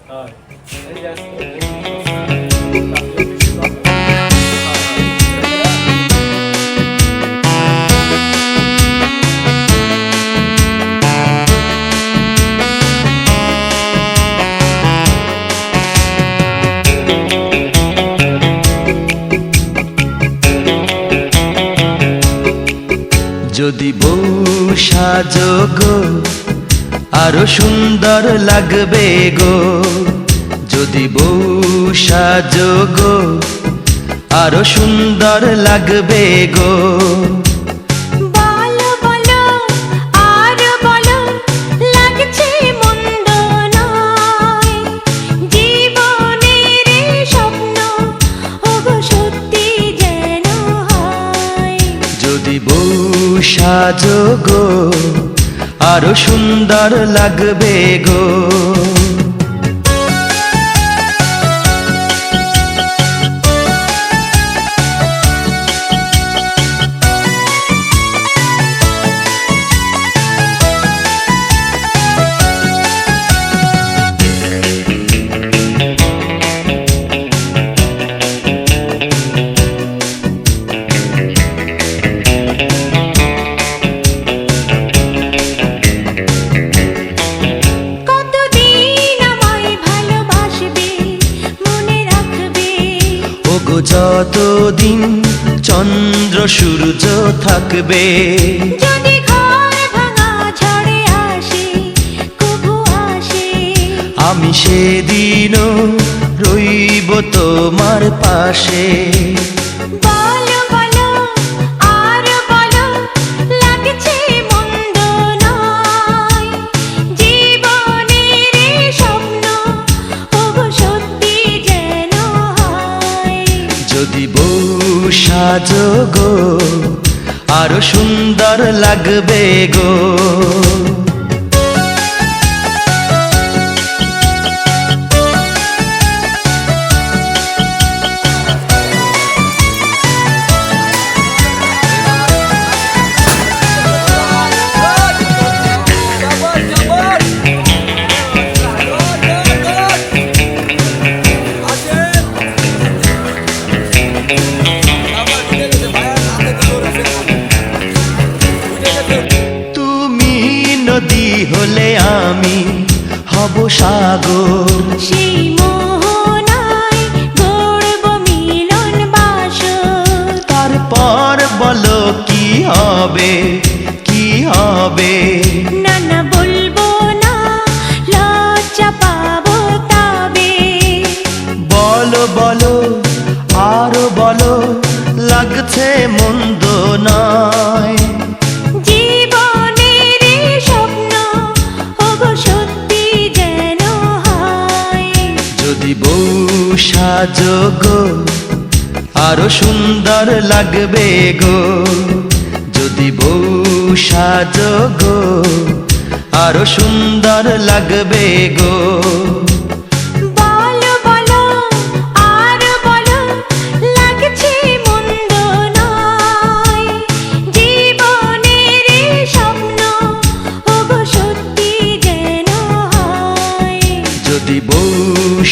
はい。じゃあ、যদি বউ সাজো গো আরো সুন্দর লাগবে গো, যদি বউ সাজো গো আরো সুন্দর লাগবে গো। বলো বলো আর বলো, লাগছে মন্দ নয়, জীবনের স্বপ্ন ওগো সত্যি যেন হয়। যদি বউ সাজো গো আরো সুন্দর লাগবে গো। ওগো যতদিন চন্দ্র সূর্য থাকবে, যদি ঘর ভাঙা ঝড়ে আসে কভু আসে, আমি সেদিনও রইব তোমার পাশে। বলো বলো আর বলো, লাগছে মন্দ নয়, জীবনের স্বপ্ন ওগো সত্যি যেন হয়। যদি বউ সাজো গো আরো সুন্দর লাগবে গো। নদী হলে আমি হব সাগর, সেই মোহনায় গড়ব মিলন বাসর। তারপর বলো কি হবে কি হবে, না না বলবো না, লজ্জা পাবো তবে। বলো বলো আরো বলো, লাগছে মন্দ নয়, যদি বউ সাজো গো আরো সুন্দর লাগবে গো। যদি বউ সাজো গো আরো সুন্দর লাগবে গো। বলো বলো আর বলো, লাগছে মন্দ নয়, জীবনের স্বপ্ন ওগো সত্যি যেন হয়। যদি বউ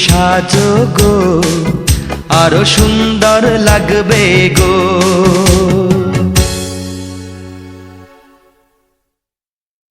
সাজো গো আরো সুন্দর লাগবে গো।